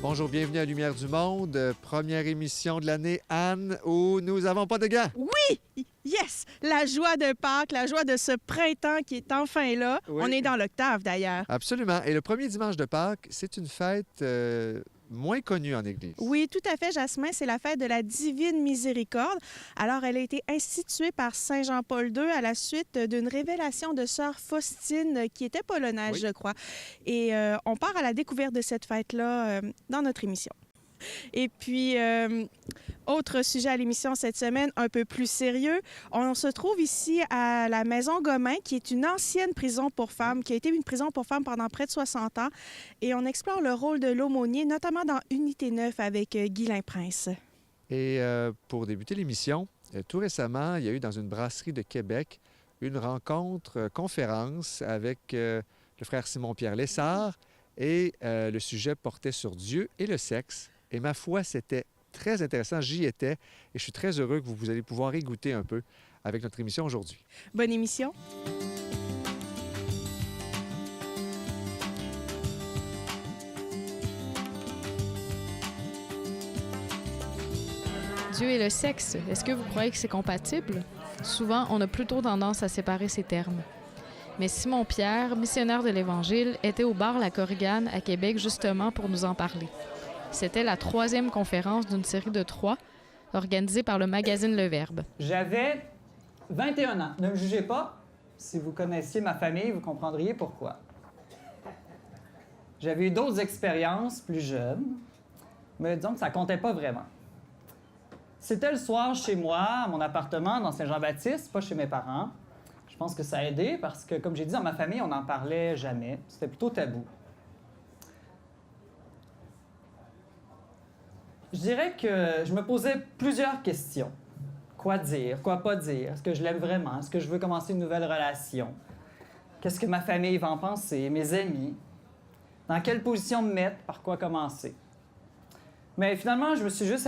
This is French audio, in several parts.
Bonjour, bienvenue à Lumière du Monde, première émission de l'année, Anne, où nous n'avons pas de gants. Oui! Yes! La joie de Pâques, la joie de ce printemps qui est enfin là. Oui. On est dans l'octave, d'ailleurs. Absolument. Et le premier dimanche de Pâques, c'est une fête moins connue en Église. Oui, tout à fait, Jasmin. C'est la fête de la Divine Miséricorde. Alors, elle a été instituée par Saint Jean-Paul II à la suite d'une révélation de sœur Faustine, qui était polonaise, je crois. Et on part à la découverte de cette fête-là dans notre émission. Et puis, autre sujet à l'émission cette semaine, un peu plus sérieux. On se trouve ici à la Maison Gomain, qui est une ancienne prison pour femmes, qui a été une prison pour femmes pendant près de 60 ans. Et on explore le rôle de l'aumônier, notamment dans Unité 9 avec Guylain Prince. Et pour débuter l'émission, tout récemment, il y a eu dans une brasserie de Québec une rencontre, conférence avec le frère Simon-Pierre Lessard. Et le sujet portait sur Dieu et le sexe. Et ma foi, c'était très intéressant. J'y étais et je suis très heureux que vous allez pouvoir y goûter un peu avec notre émission aujourd'hui. Bonne émission. Dieu et le sexe, est-ce que vous croyez que c'est compatible? Souvent, on a plutôt tendance à séparer ces termes. Mais Simon-Pierre, missionnaire de l'Évangile, était au bar La Korigane à Québec justement pour nous en parler. C'était la 3e conférence d'une série de 3, organisée par le magazine Le Verbe. J'avais 21 ans. Ne me jugez pas. Si vous connaissiez ma famille, vous comprendriez pourquoi. J'avais eu d'autres expériences plus jeunes, mais disons que ça comptait pas vraiment. C'était le soir chez moi, à mon appartement dans Saint-Jean-Baptiste, pas chez mes parents. Je pense que ça a aidé parce que, comme j'ai dit, dans ma famille, on n'en parlait jamais. C'était plutôt tabou. Je dirais que je me posais plusieurs questions. Quoi dire? Quoi pas dire? Est-ce que je l'aime vraiment? Est-ce que je veux commencer une nouvelle relation? Qu'est-ce que ma famille va en penser? Mes amis? Dans quelle position me mettre? Par quoi commencer? Mais finalement, je me suis juste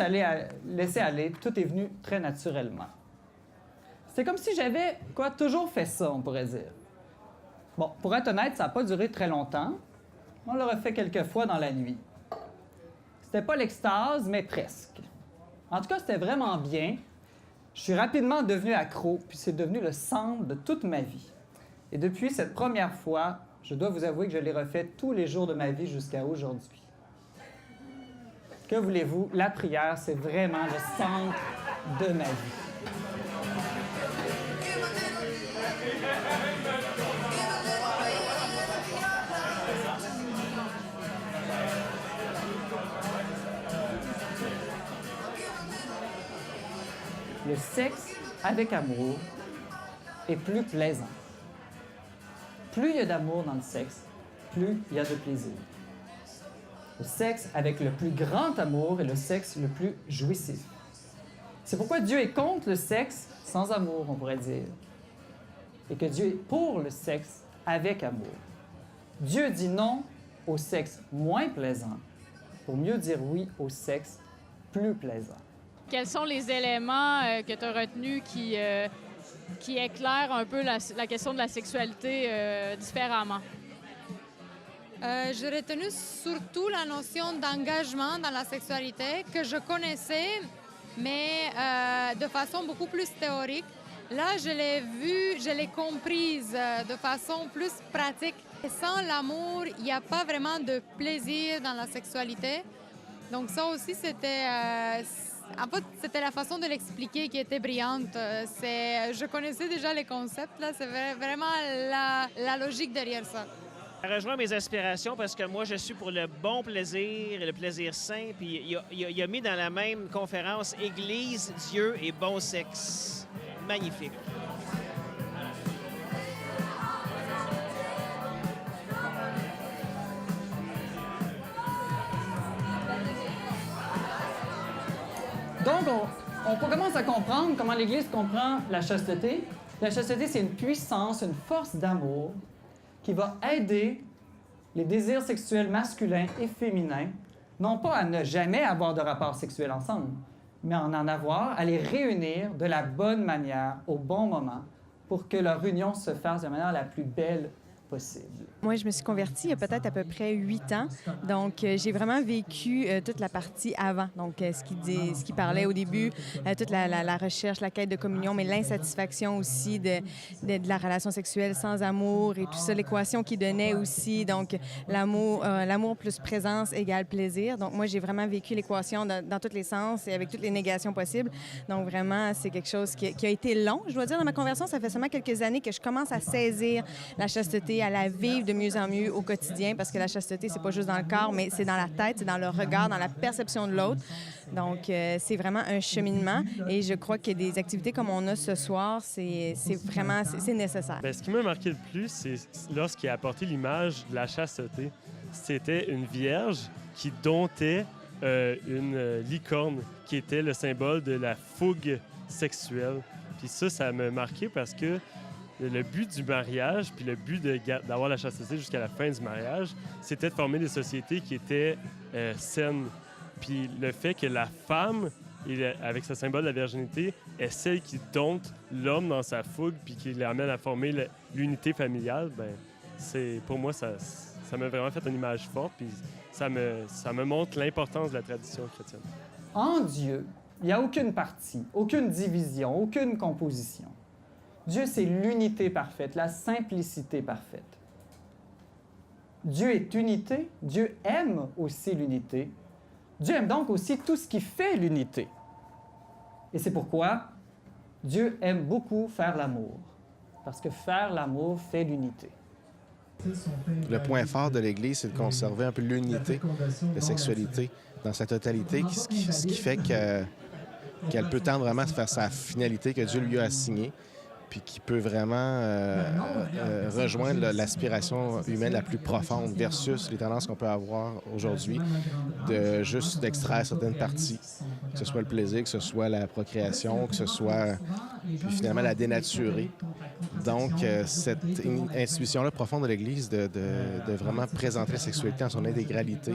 laissé aller. Tout est venu très naturellement. C'est comme si j'avais, toujours fait ça, on pourrait dire. Bon, pour être honnête, ça n'a pas duré très longtemps. On l'aurait fait quelques fois dans la nuit. C'était pas l'extase, mais presque. En tout cas, c'était vraiment bien. Je suis rapidement devenu accro, puis c'est devenu le centre de toute ma vie. Et depuis cette première fois, je dois vous avouer que je l'ai refait tous les jours de ma vie jusqu'à aujourd'hui. Que voulez-vous? La prière, c'est vraiment le centre de ma vie. Le sexe avec amour est plus plaisant. Plus il y a d'amour dans le sexe, plus il y a de plaisir. Le sexe avec le plus grand amour est le sexe le plus jouissif. C'est pourquoi Dieu est contre le sexe sans amour, on pourrait dire, et que Dieu est pour le sexe avec amour. Dieu dit non au sexe moins plaisant pour mieux dire oui au sexe plus plaisant. Quels sont les éléments que tu as retenus qui éclairent un peu la question de la sexualité différemment? J'ai retenu surtout la notion d'engagement dans la sexualité que je connaissais, mais de façon beaucoup plus théorique. Là, je l'ai vue, je l'ai comprise de façon plus pratique. Et sans l'amour, il n'y a pas vraiment de plaisir dans la sexualité. Donc ça aussi, c'était la façon de l'expliquer qui était brillante. Je connaissais déjà les concepts, là. C'est vraiment la logique derrière ça. Ça rejoint mes aspirations parce que moi, je suis pour le bon plaisir et le plaisir sain. Puis il a mis dans la même conférence Église, Dieu et bon sexe. Magnifique. Donc, on commence à comprendre comment l'Église comprend la chasteté. La chasteté, c'est une puissance, une force d'amour qui va aider les désirs sexuels masculins et féminins, non pas à ne jamais avoir de rapports sexuels ensemble, mais à en avoir, à les réunir de la bonne manière, au bon moment, pour que leur union se fasse de la manière la plus belle possible. Moi, je me suis convertie il y a peut-être à peu près 8 ans. Donc, j'ai vraiment vécu toute la partie avant. Donc, ce qui parlait au début, toute la recherche, la quête de communion, mais l'insatisfaction aussi de la relation sexuelle sans amour et tout ça, l'équation qui donnait aussi. Donc, l'amour plus présence égale plaisir. Donc, moi, j'ai vraiment vécu l'équation dans tous les sens et avec toutes les négations possibles. Donc, vraiment, c'est quelque chose qui a été long. Je dois dire, dans ma conversion, ça fait seulement quelques années que je commence à saisir la chasteté, à la vivre de mieux en mieux au quotidien, parce que la chasteté, c'est pas juste dans le corps, mais c'est dans la tête, c'est dans le regard, dans la perception de l'autre. Donc, c'est vraiment un cheminement et je crois que des activités comme on a ce soir, c'est vraiment nécessaire. Bien, ce qui m'a marqué le plus, c'est lorsqu'il a apporté l'image de la chasteté. C'était une vierge qui domptait une licorne, qui était le symbole de la fougue sexuelle. Puis ça m'a marqué parce que le but du mariage, puis le but d'avoir la chasteté jusqu'à la fin du mariage, c'était de former des sociétés qui étaient saines. Puis le fait que la femme, avec ce symbole de la virginité, est celle qui dompte l'homme dans sa fougue, puis qui l'amène à former l'unité familiale, bien, pour moi, ça m'a vraiment fait une image forte, puis ça me montre l'importance de la tradition chrétienne. En Dieu, il n'y a aucune partie, aucune division, aucune composition. Dieu, c'est l'unité parfaite, la simplicité parfaite. Dieu est unité, Dieu aime aussi l'unité. Dieu aime donc aussi tout ce qui fait l'unité. Et c'est pourquoi Dieu aime beaucoup faire l'amour, parce que faire l'amour fait l'unité. Le point fort de l'Église, c'est de conserver un peu l'unité de sexualité dans sa totalité, ce qui fait qu'elle peut tendre vraiment vers sa finalité que Dieu lui a assignée, puis qui peut vraiment rejoindre l'aspiration humaine la plus profonde versus les tendances qu'on peut avoir aujourd'hui de juste d'extraire certaines parties, que ce soit le plaisir, que ce soit la procréation, que ce soit puis finalement la dénaturer. Donc, cette institution-là profonde de l'Église de vraiment présenter la sexualité en son intégralité,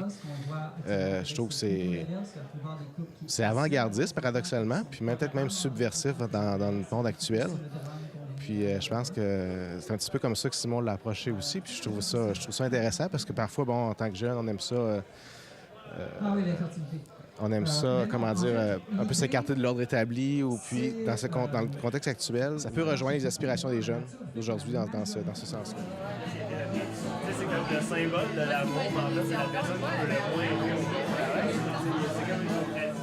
je trouve que c'est avant-gardiste, paradoxalement, puis peut-être même subversif dans le monde actuel. Puis je pense que c'est un petit peu comme ça que Simon l'a approché aussi. Puis je trouve ça intéressant parce que parfois, bon, en tant que jeune, on aime ça... on aime ça, comment dire, un peu s'écarter de l'ordre établi ou puis dans le contexte actuel, ça peut rejoindre les aspirations des jeunes d'aujourd'hui dans ce sens-là. C'est comme le symbole de l'amour, mais en fait, c'est la personne qui peut le moins aimer au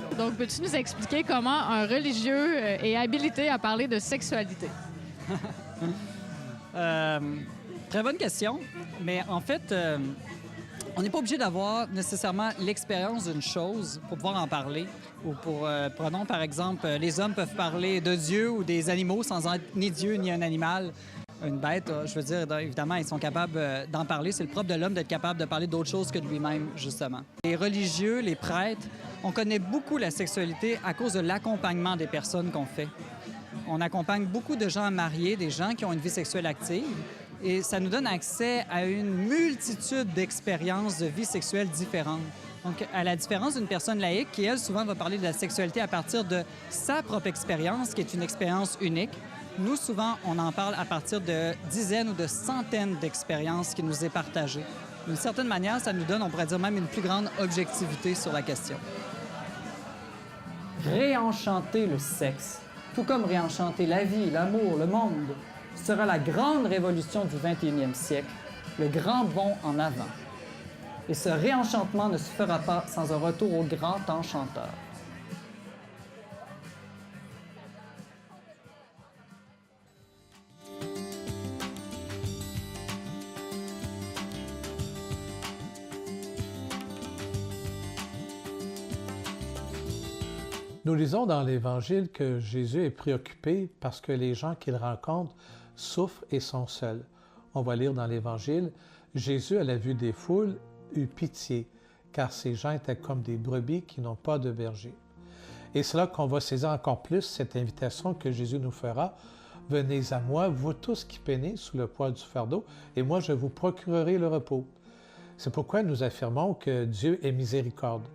monde. Donc, peux-tu nous expliquer comment un religieux est habilité à parler de sexualité? Très bonne question, mais en fait, on n'est pas obligé d'avoir nécessairement l'expérience d'une chose pour pouvoir en parler. Ou prenons par exemple, les hommes peuvent parler de Dieu ou des animaux sans être ni Dieu ni un animal. Une bête, je veux dire, évidemment, ils sont capables d'en parler. C'est le propre de l'homme d'être capable de parler d'autre chose que de lui-même, justement. Les religieux, les prêtres, on connaît beaucoup la sexualité à cause de l'accompagnement des personnes qu'on fait. On accompagne beaucoup de gens mariés, des gens qui ont une vie sexuelle active, et ça nous donne accès à une multitude d'expériences de vie sexuelle différentes. Donc, à la différence d'une personne laïque qui, elle, souvent va parler de la sexualité à partir de sa propre expérience, qui est une expérience unique, nous, souvent, on en parle à partir de dizaines ou de centaines d'expériences qui nous est partagée. D'une certaine manière, ça nous donne, on pourrait dire même, une plus grande objectivité sur la question. Réenchanter le sexe, tout comme réenchanter la vie, l'amour, le monde, sera la grande révolution du 21e siècle, le grand bond en avant. Et ce réenchantement ne se fera pas sans un retour au grand enchanteur. Nous lisons dans l'Évangile que Jésus est préoccupé parce que les gens qu'il rencontre souffrent et sont seuls. On va lire dans l'Évangile, Jésus, à la vue des foules, eut pitié, car ces gens étaient comme des brebis qui n'ont pas de berger. Et c'est là qu'on va saisir encore plus cette invitation que Jésus nous fera. Venez à moi, vous tous qui peinez sous le poids du fardeau, et moi je vous procurerai le repos. C'est pourquoi nous affirmons que Dieu est miséricorde.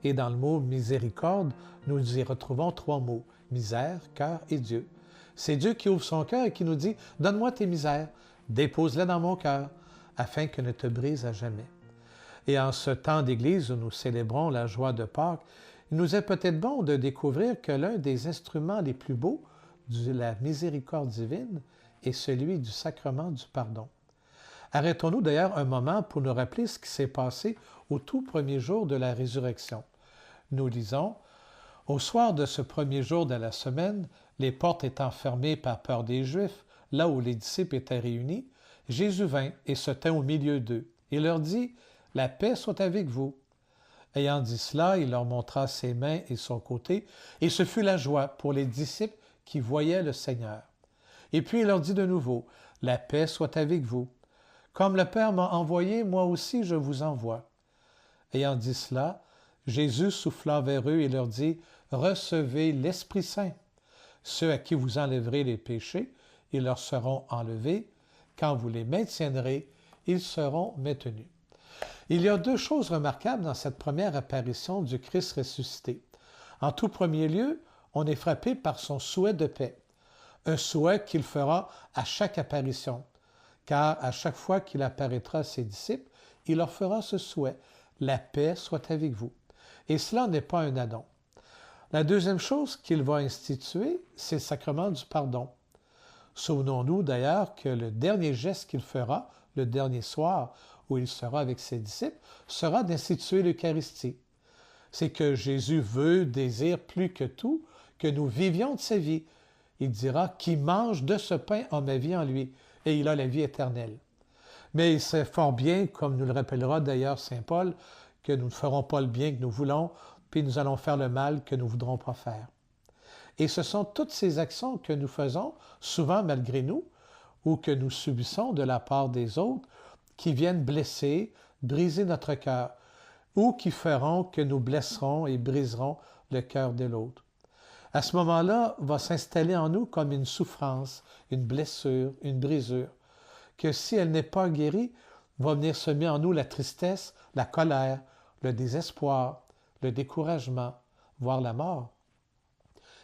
Et dans le mot miséricorde, nous y retrouvons 3 mots, misère, cœur et Dieu. C'est Dieu qui ouvre son cœur et qui nous dit « Donne-moi tes misères, dépose-les dans mon cœur. afin qu'elle ne te brise à jamais. Et en ce temps d'Église où nous célébrons la joie de Pâques, il nous est peut-être bon de découvrir que l'un des instruments les plus beaux de la miséricorde divine est celui du sacrement du pardon. Arrêtons-nous d'ailleurs un moment pour nous rappeler ce qui s'est passé au tout premier jour de la résurrection. Nous lisons « Au soir de ce premier jour de la semaine, les portes étant fermées par peur des Juifs, là où les disciples étaient réunis, Jésus vint et se tint au milieu d'eux, et leur dit « La paix soit avec vous. » Ayant dit cela, il leur montra ses mains et son côté, et ce fut la joie pour les disciples qui voyaient le Seigneur. Et puis il leur dit de nouveau « La paix soit avec vous. Comme le Père m'a envoyé, moi aussi je vous envoie. » Ayant dit cela, Jésus souffla vers eux et leur dit « Recevez l'Esprit Saint. Ceux à qui vous enlèverez les péchés, ils leur seront enlevés. Quand vous les maintiendrez, ils seront maintenus. » Il y a deux choses remarquables dans cette première apparition du Christ ressuscité. En tout premier lieu, on est frappé par son souhait de paix, un souhait qu'il fera à chaque apparition, car à chaque fois qu'il apparaîtra à ses disciples, il leur fera ce souhait, « La paix soit avec vous ». Et cela n'est pas un addon. La deuxième chose qu'il va instituer, c'est le sacrement du pardon. Souvenons-nous d'ailleurs que le dernier geste qu'il fera, le dernier soir où il sera avec ses disciples, sera d'instituer l'Eucharistie. C'est que Jésus veut, désire plus que tout, que nous vivions de sa vie. Il dira « Qui mange de ce pain a ma vie en lui, et il a la vie éternelle. » Mais il sait fort bien, comme nous le rappellera d'ailleurs saint Paul, que nous ne ferons pas le bien que nous voulons, puis nous allons faire le mal que nous ne voudrons pas faire. Et ce sont toutes ces actions que nous faisons, souvent malgré nous, ou que nous subissons de la part des autres, qui viennent blesser, briser notre cœur, ou qui feront que nous blesserons et briserons le cœur de l'autre. À ce moment-là, va s'installer en nous comme une souffrance, une blessure, une brisure, que si elle n'est pas guérie, va venir semer en nous la tristesse, la colère, le désespoir, le découragement, voire la mort.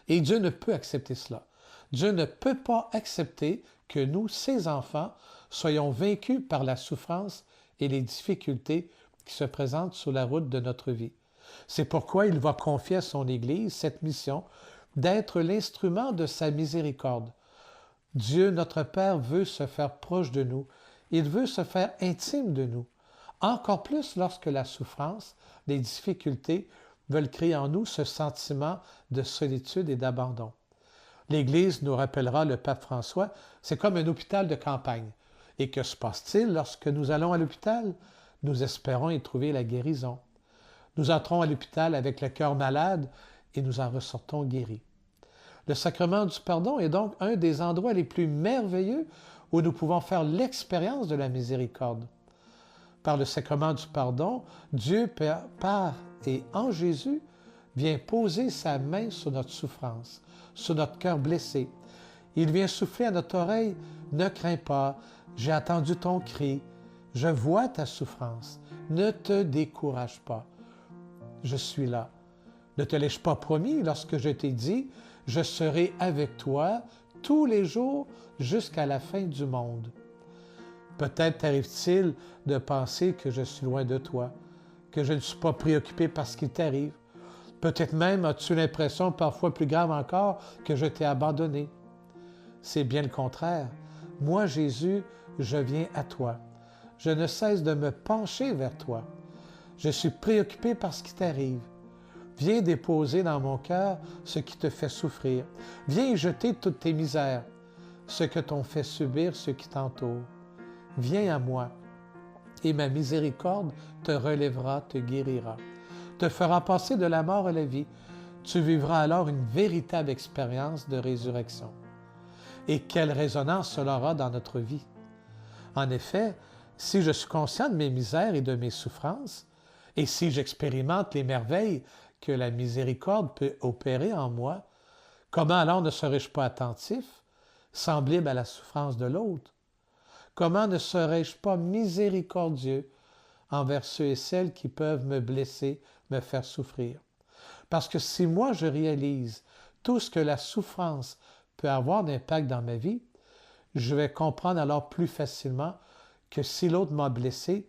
Et Dieu ne peut accepter cela. Dieu ne peut pas accepter que nous, ses enfants, soyons vaincus par la souffrance et les difficultés qui se présentent sur la route de notre vie. C'est pourquoi il va confier à son Église cette mission d'être l'instrument de sa miséricorde. Dieu, notre Père, veut se faire proche de nous. Il veut se faire intime de nous. Encore plus lorsque la souffrance, les difficultés veulent créer en nous ce sentiment de solitude et d'abandon. L'Église nous rappellera le pape François, c'est comme un hôpital de campagne. Et que se passe-t-il lorsque nous allons à l'hôpital? Nous espérons y trouver la guérison. Nous entrons à l'hôpital avec le cœur malade et nous en ressortons guéris. Le sacrement du pardon est donc un des endroits les plus merveilleux où nous pouvons faire l'expérience de la miséricorde. Par le sacrement du pardon, Dieu, par et en Jésus, vient poser sa main sur notre souffrance, sur notre cœur blessé. Il vient souffler à notre oreille « Ne crains pas, j'ai entendu ton cri, je vois ta souffrance, ne te décourage pas, je suis là. Ne te l'ai-je pas promis lorsque je t'ai dit « Je serai avec toi tous les jours jusqu'à la fin du monde. » Peut-être t'arrive-t-il de penser que je suis loin de toi, que je ne suis pas préoccupé par ce qui t'arrive. Peut-être même as-tu l'impression, parfois plus grave encore, que je t'ai abandonné. C'est bien le contraire. Moi, Jésus, je viens à toi. Je ne cesse de me pencher vers toi. Je suis préoccupé par ce qui t'arrive. Viens déposer dans mon cœur ce qui te fait souffrir. Viens y jeter toutes tes misères, ce que t'ont fait subir ceux qui t'entourent. Viens à moi, et ma miséricorde te relèvera, te guérira, te fera passer de la mort à la vie. Tu vivras alors une véritable expérience de résurrection. Et quelle résonance cela aura dans notre vie! En effet, si je suis conscient de mes misères et de mes souffrances, et si j'expérimente les merveilles que la miséricorde peut opérer en moi, comment alors ne serais-je pas attentif, semblable à la souffrance de l'autre? Comment ne serais-je pas miséricordieux envers ceux et celles qui peuvent me blesser, me faire souffrir? Parce que si moi je réalise tout ce que la souffrance peut avoir d'impact dans ma vie, je vais comprendre alors plus facilement que si l'autre m'a blessé,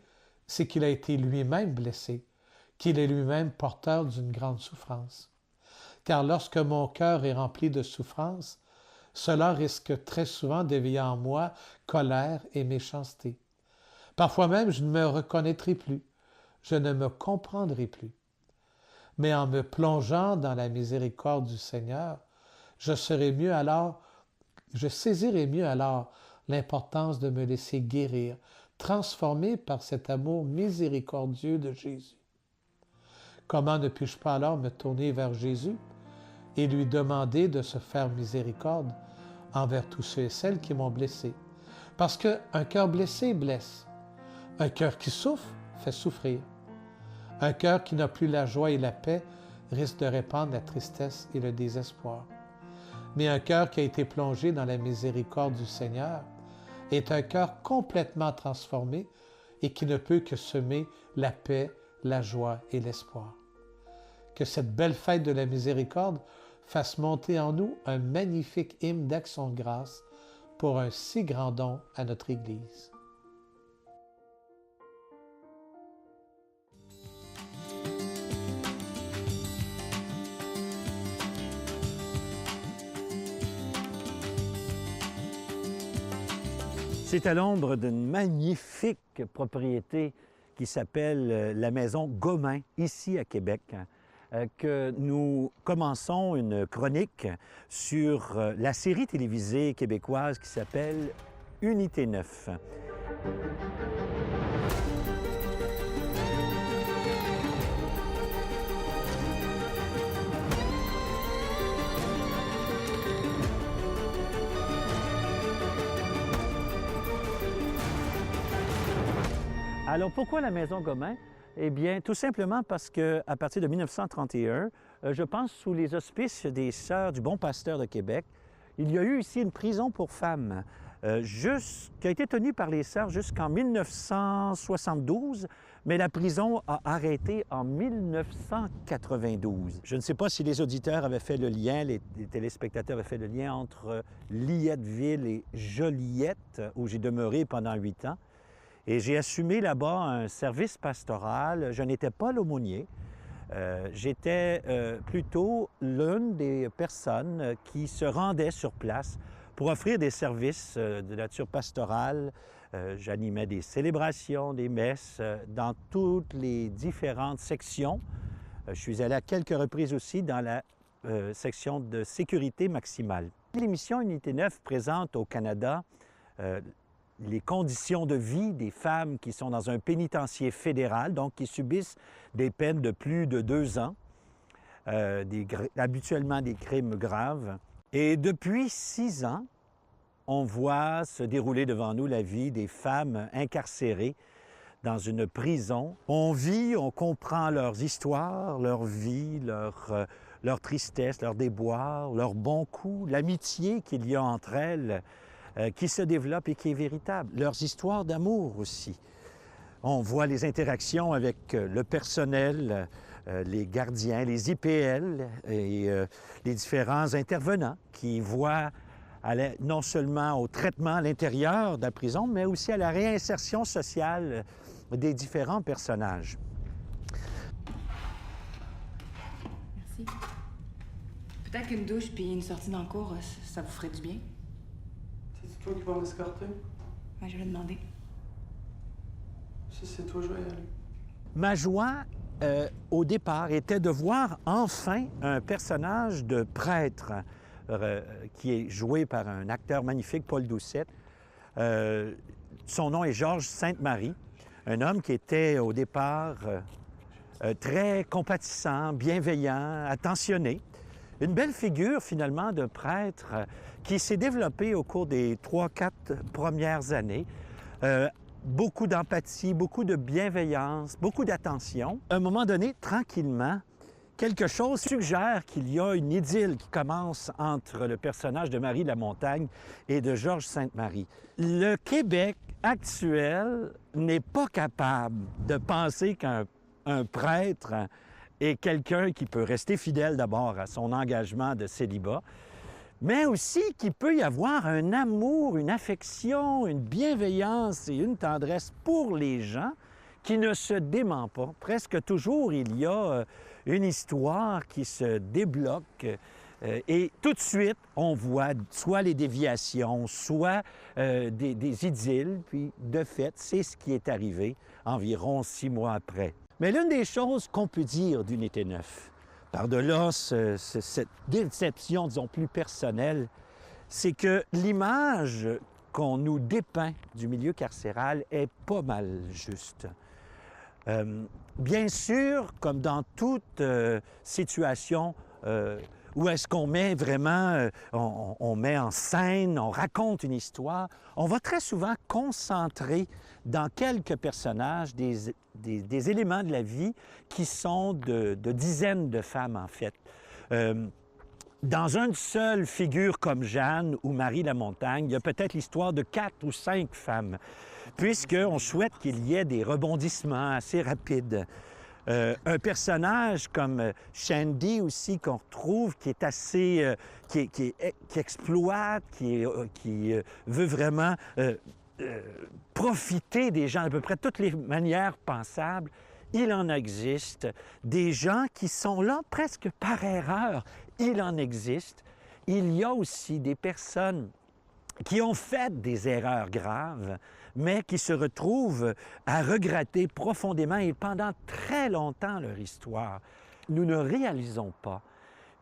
c'est qu'il a été lui-même blessé, qu'il est lui-même porteur d'une grande souffrance. Car lorsque mon cœur est rempli de souffrance, cela risque très souvent d'éveiller en moi colère et méchanceté. Parfois même, je ne me reconnaîtrai plus, je ne me comprendrai plus. Mais en me plongeant dans la miséricorde du Seigneur, je saisirai mieux alors l'importance de me laisser guérir, transformé par cet amour miséricordieux de Jésus. Comment ne puis-je pas alors me tourner vers Jésus et lui demander de se faire miséricorde envers tous ceux et celles qui m'ont blessé? Parce qu'un cœur blessé blesse. Un cœur qui souffre fait souffrir. Un cœur qui n'a plus la joie et la paix risque de répandre la tristesse et le désespoir. Mais un cœur qui a été plongé dans la miséricorde du Seigneur est un cœur complètement transformé et qui ne peut que semer la paix, la joie et l'espoir. Que cette belle fête de la miséricorde fasse monter en nous un magnifique hymne d'action de grâce pour un si grand don à notre Église. C'est à l'ombre d'une magnifique propriété qui s'appelle la maison Gomain, ici à Québec, que nous commençons une chronique sur la série télévisée québécoise qui s'appelle Unité 9. Alors, pourquoi la maison Gomain? Eh bien, tout simplement parce qu'à partir de 1931, je pense sous les auspices des Sœurs du Bon Pasteur de Québec, il y a eu ici une prison pour femmes qui a été tenue par les Sœurs jusqu'en 1972, mais la prison a arrêté en 1992. Je ne sais pas si les auditeurs avaient fait le lien, les téléspectateurs avaient fait le lien entre Lilletteville et Joliette, où j'ai demeuré pendant 8 ans. Et j'ai assumé là-bas un service pastoral. Je n'étais pas l'aumônier. J'étais plutôt l'une des personnes qui se rendaient sur place pour offrir des services de nature pastorale. J'animais des célébrations, des messes dans toutes les différentes sections. Je suis allé à quelques reprises aussi dans la section de sécurité maximale. L'émission Unité 9 présente au Canada les conditions de vie des femmes qui sont dans un pénitencier fédéral, donc qui subissent des peines de plus de 2 ans, habituellement des crimes graves. Et depuis 6 ans, on voit se dérouler devant nous la vie des femmes incarcérées dans une prison. On vit, on comprend leurs histoires, leur vie, leur tristesse, leurs déboires, leurs bons coups, l'amitié qu'il y a entre elles, qui se développe et qui est véritable. Leurs histoires d'amour aussi. On voit les interactions avec le personnel, les gardiens, les IPL et les différents intervenants qui voient non seulement au traitement à l'intérieur de la prison, mais aussi à la réinsertion sociale des différents personnages. Merci. Peut-être qu'une douche puis une sortie dans le cours, ça vous ferait du bien? C'est toi qui vas m'escorter? Ben, je vais demander. Si c'est toi, je vais y aller. Ma joie, au départ, était de voir enfin un personnage de prêtre qui est joué par un acteur magnifique, Paul Doucette. Son nom est Georges Sainte-Marie, un homme qui était au départ très compatissant, bienveillant, attentionné. Une belle figure, finalement, de prêtre qui s'est développée au cours des 3-4 premières années. Beaucoup d'empathie, beaucoup de bienveillance, beaucoup d'attention. À un moment donné, tranquillement, quelque chose suggère qu'il y a une idylle qui commence entre le personnage de Marie Lamontagne et de Georges Sainte-Marie. Le Québec actuel n'est pas capable de penser qu'un prêtre est quelqu'un qui peut rester fidèle d'abord à son engagement de célibat, mais aussi qu'il peut y avoir un amour, une affection, une bienveillance et une tendresse pour les gens qui ne se dément pas. Presque toujours, il y a une histoire qui se débloque et tout de suite, on voit soit les déviations, soit des idylles. Puis, de fait, c'est ce qui est arrivé environ 6 mois après. Mais l'une des choses qu'on peut dire d'Unité 9, par-delà cette déception, disons, plus personnelle, c'est que l'image qu'on nous dépeint du milieu carcéral est pas mal juste. Bien sûr, comme dans toute situation où est-ce qu'on met vraiment, on met en scène, on raconte une histoire, on va très souvent concentrer dans quelques personnages des éléments de la vie qui sont de dizaines de femmes, en fait. Dans une seule figure comme Jeanne ou Marie Lamontagne, il y a peut-être l'histoire de 4 ou 5 femmes, puisqu'on souhaite qu'il y ait des rebondissements assez rapides. Un personnage comme Shandy aussi, qu'on retrouve, qui est assez... qui exploite, qui veut vraiment profiter des gens de à peu près toutes les manières pensables. Il en existe. Des gens qui sont là presque par erreur. Il en existe. Il y a aussi des personnes qui ont fait des erreurs graves, mais qui se retrouvent à regretter profondément et pendant très longtemps leur histoire. Nous ne réalisons pas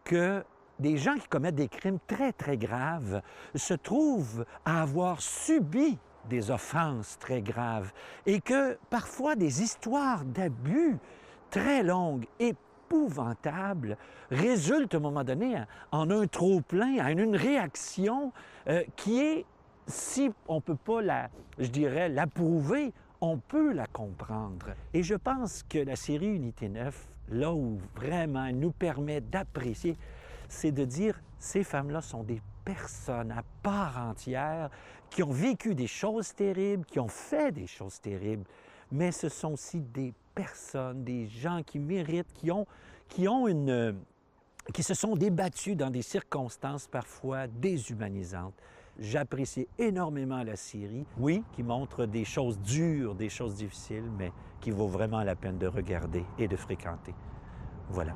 que des gens qui commettent des crimes très, très graves se trouvent à avoir subi des offenses très graves et que parfois des histoires d'abus très longues, épouvantables, résultent à un moment donné en un trop-plein, en une réaction qui est, si on ne peut pas l'approuver, on peut la comprendre. Et je pense que la série Unité 9, là où vraiment elle nous permet d'apprécier, c'est de dire ces femmes-là sont des personnes à part entière qui ont vécu des choses terribles, qui ont fait des choses terribles, mais ce sont aussi des personnes, des gens qui méritent, qui se sont débattus dans des circonstances parfois déshumanisantes. J'apprécie énormément la série, oui, qui montre des choses dures, des choses difficiles, mais qui vaut vraiment la peine de regarder et de fréquenter. Voilà.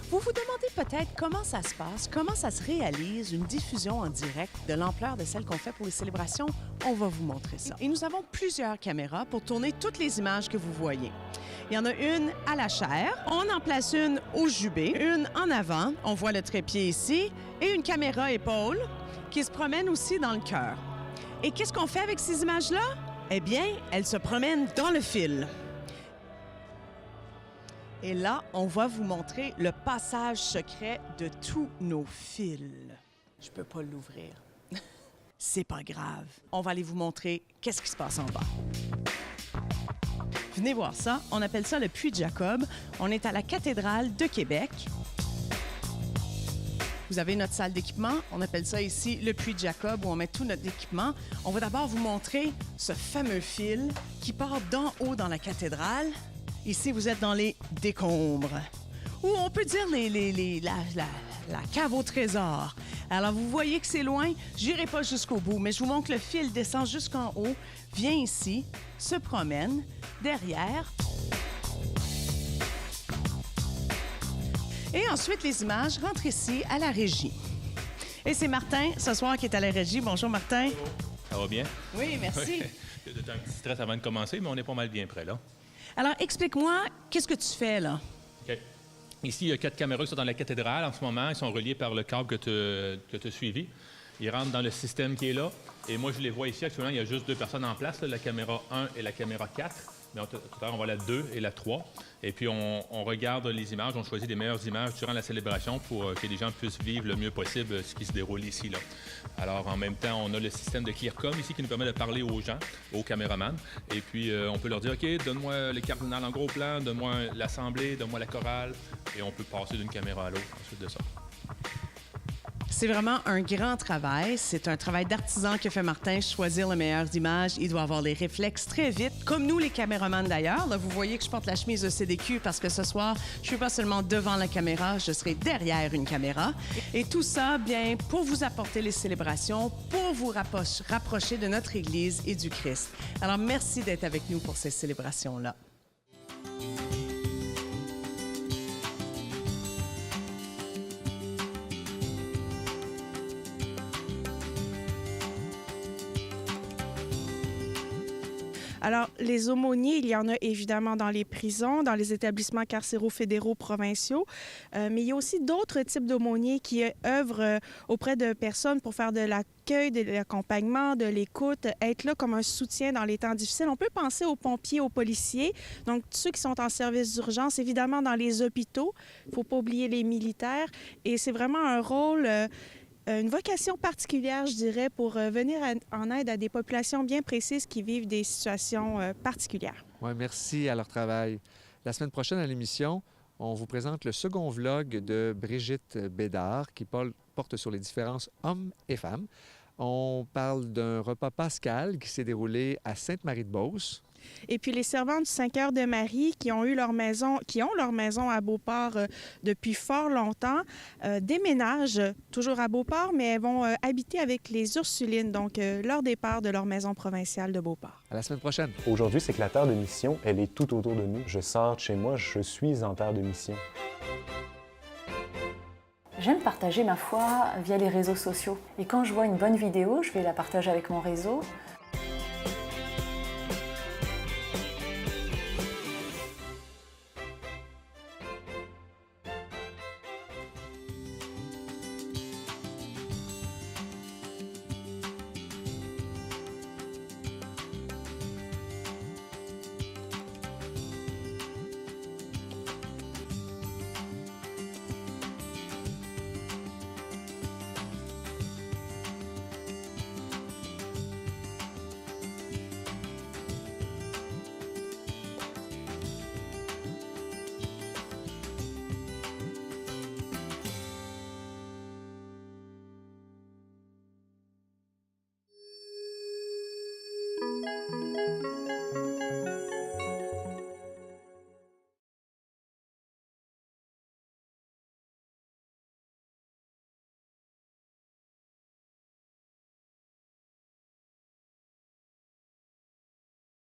Vous vous demandez peut-être comment ça se passe, comment ça se réalise une diffusion en direct de l'ampleur de celle qu'on fait pour les célébrations. On va vous montrer ça. Et nous avons plusieurs caméras pour tourner toutes les images que vous voyez. Il y en a une à la chaire, on en place une au jubé, une en avant, on voit le trépied ici, et une caméra épaule qui se promène aussi dans le cœur. Et qu'est-ce qu'on fait avec ces images-là? Eh bien, elles se promènent dans le fil. Et là, on va vous montrer le passage secret de tous nos fils. Je peux pas l'ouvrir. C'est pas grave. On va aller vous montrer qu'est-ce qui se passe en bas. Venez voir ça. On appelle ça le Puy de Jacob. On est à la cathédrale de Québec. Vous avez notre salle d'équipement. On appelle ça ici le Puy de Jacob, où on met tout notre équipement. On va d'abord vous montrer ce fameux fil qui part d'en haut dans la cathédrale. Ici, vous êtes dans les décombres, ou on peut dire la cave au trésor. Alors, vous voyez que c'est loin. J'irai pas jusqu'au bout, mais je vous montre que le fil descend jusqu'en haut, vient ici, se promène derrière. Et ensuite, les images rentrent ici à la régie. Et c'est Martin, ce soir, qui est à la régie. Bonjour, Martin. Bonjour. Ça va bien? Oui, merci. Il y a un petit stress avant de commencer, mais on est pas mal bien prêt, là. Alors, explique-moi, qu'est-ce que tu fais, là? OK. Ici, il y a 4 caméras qui sont dans la cathédrale en ce moment. Ils sont reliés par le câble que tu as suivi. Ils rentrent dans le système qui est là. Et moi, je les vois ici. Actuellement, il y a juste 2 personnes en place, là, la caméra 1 et la caméra 4. Mais tout à l'heure, on voit la 2 et la 3. Et puis, on regarde les images. On choisit les meilleures images durant la célébration pour que les gens puissent vivre le mieux possible ce qui se déroule ici, là. Alors, en même temps, on a le système de ClearCom ici qui nous permet de parler aux gens, aux caméramans. Et puis, on peut leur dire, OK, donne-moi les cardinals en gros plan, donne-moi l'assemblée, donne-moi la chorale. Et on peut passer d'une caméra à l'autre ensuite de ça. C'est vraiment un grand travail. C'est un travail d'artisan que fait Martin. Choisir les meilleures images. Il doit avoir les réflexes très vite, comme nous, les caméramans d'ailleurs. Là, vous voyez que je porte la chemise de CDQ parce que ce soir, je ne suis pas seulement devant la caméra, je serai derrière une caméra. Et tout ça, bien, pour vous apporter les célébrations, pour vous rapprocher de notre Église et du Christ. Alors, merci d'être avec nous pour ces célébrations-là. Alors, les aumôniers, il y en a évidemment dans les prisons, dans les établissements carcéraux fédéraux provinciaux, mais il y a aussi d'autres types d'aumôniers qui œuvrent auprès de personnes pour faire de l'accueil, de l'accompagnement, de l'écoute, être là comme un soutien dans les temps difficiles. On peut penser aux pompiers, aux policiers, donc ceux qui sont en service d'urgence, évidemment dans les hôpitaux. Il ne faut pas oublier les militaires. Et c'est vraiment un rôle... une vocation particulière, je dirais, pour venir en aide à des populations bien précises qui vivent des situations particulières. Oui, merci à leur travail. La semaine prochaine à l'émission, on vous présente le second vlog de Brigitte Bédard qui porte sur les différences hommes et femmes. On parle d'un repas pascal qui s'est déroulé à Sainte-Marie-de-Beauce. Et puis les servantes du 5 heures de Marie qui ont leur maison à Beauport depuis fort longtemps, déménagent toujours à Beauport, mais elles vont habiter avec les Ursulines, donc leur départ de leur maison provinciale de Beauport. À la semaine prochaine. Aujourd'hui, c'est que la terre de mission, elle est tout autour de nous. Je sors de chez moi, je suis en terre de mission. J'aime partager ma foi via les réseaux sociaux. Et quand je vois une bonne vidéo, je vais la partager avec mon réseau.